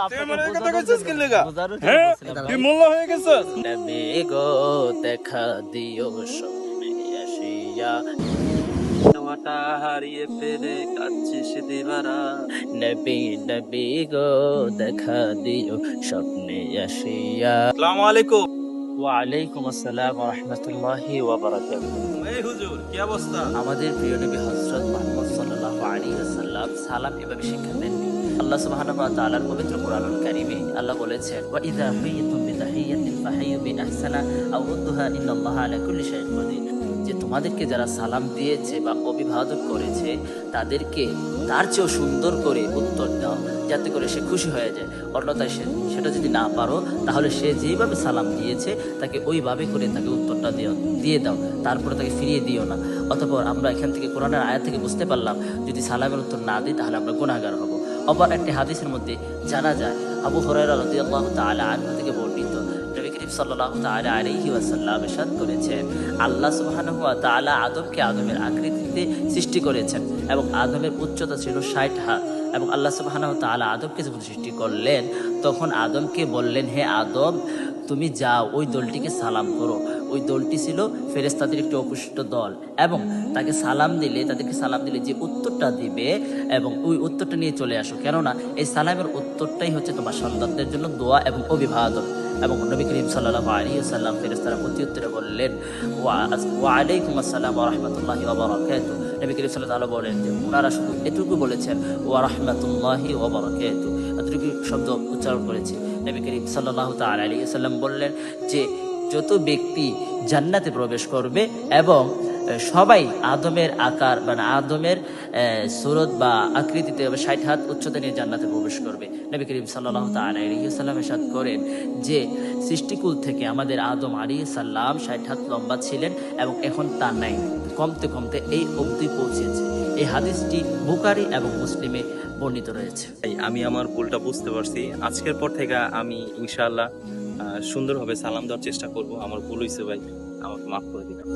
তুই আমার এই কথা কইছিস কি লাগা? হ্যাঁ তুই মোল্লা হয়ে গেছিস। নবী গো দেখা দিও স্বপ্নে আসিয়া, তোমাটা হারিয়ে ফেলে কাঁদছিস দিবারা। নবী নবী গো দেখা দিও স্বপ্নে আসিয়া। আসসালামু আলাইকুম। ওয়ালাইকুম আসসালাম ওয়া রাহমাতুল্লাহি ওয়া বারাকাতুহু। এই হুজুর কি অবস্থা? আমাদের প্রিয় নবী হযরত মুহাম্মদ সাল্লাল্লাহু আলাইহি ওয়াসাল্লাম সালাম এভাবে শিক্ষা দেননি। আল্লাহ সুবহানাহু ওয়া তাআলার পবিত্র কোরআনুল কারীমে আল্লাহ বলেছেন, ওয়া ইযা হুয়িতুম বিতাহিয়াতিন ফাহাইয়ু বিআহসানা আও রুদ্দুহা ইন্নাল্লাহা আলা কুল্লি শাইইন কাদির। যে তোমাদেরকে যারা সালাম দিয়েছে বা অভিবাদন করেছে তাদেরকে তার চেয়েও সুন্দর করে উত্তর দাও, যাতে করে সে খুশি হয়ে যায়। অন্যথায় সেটা যদি না পারো তাহলে সে যেভাবে সালাম দিয়েছে তাকে ওইভাবে করে তাকে উত্তরটা দিয়ে দাও, তারপরে তাকে ফিরিয়ে দিও না। অতঃপর আমরা এখান থেকে কোরআনের আয়াত থেকে বুঝতে পারলাম যদি সালামের উত্তর না দিই তাহলে আমরা গুনাহগার হব। অপর একটি হাদিসের মধ্যে জানা যায়, আবু হুরায়রা রাদিয়াল্লাহু তাআলা আনহু থেকে বর্ণিত, নবী করিম সাল্লাল্লাহু তাআলা আলাইহি ওয়াসাল্লাম ইরশাদ করেছেন, আল্লাহ সুবহানাহু ওয়া তাআলা আদমকে আদমের আকৃতিতে সৃষ্টি করেছেন এবং আদমের উচ্চতা ছিল 60 হাত। এবং আল্লাহ সুবহানাহু ওয়া তাআলা আদমকে যখন সৃষ্টি করলেন তখন আদমকে বললেন, হে আদম তুমি যাও ওই দলটিকে সালাম করো। ওই দলটি ছিল ফেরেশতাদের একটি অপুষ্ট দল এবং তাদেরকে সালাম দিলে যে উত্তরটা দিবে এবং ওই উত্তরটা নিয়ে চলে আসো, কেননা এই সালামের উত্তরটাই হচ্ছে তোমার সন্তানদের জন্য দোয়া এবং অভিবাদন। এবং নবী করিম সাল্লাল্লাহু আলাইহি ওয়াসাল্লাম ফেরেশতারা প্রত্যুত্তরে বললেন, ওয়া আলাইকুম আসসালাম ওয়া রাহমাতুল্লাহি ওয়া বারাকাতুহু। নবী করিম সাল্লাল্লাহু আলাইহি বলেন যে ওনারা শুধু এটুকু বলেছেন ওয়া রাহমাতুল্লাহি ওয়া বারাকাতুহু, এতটুকু শব্দ উচ্চারণ করেছে। নবী করিম সাল্লাল্লাহু তাআলা আলাইহি ওয়াসাল্লাম বললেন যে যত ব্যক্তি জান্নাতে প্রবেশ করবে এবং সবাই আদমের আকার মানে আদমের সুরত বা আকৃতিতে 60 হাত উচ্চতা নিয়ে জান্নাতে প্রবেশ করবে। নবী করিম সাল্লাল্লাহু তাআলা আলাইহি ওয়াসাল্লাম ইরশাদ করেন যে সৃষ্টিকুল থেকে আমাদের আদম আলাইহিস সালাম 60 হাত লম্বা ছিলেন এবং এখন তা নাই, কমতে কমতে এই অবধি পৌঁছেছে। এই হাদিসটি বুখারী এবং মুসলিমে বর্ণিত রয়েছে। আমি আমার ভুলটা বুঝতে পারছি। আজকের পর থেকে আমি ইনশাআল্লাহ সুন্দরভাবে সালাম দেওয়ার চেষ্টা করব। আমার ভুল হয়েছে ভাই, আমাকে মাফ করে দিবেন।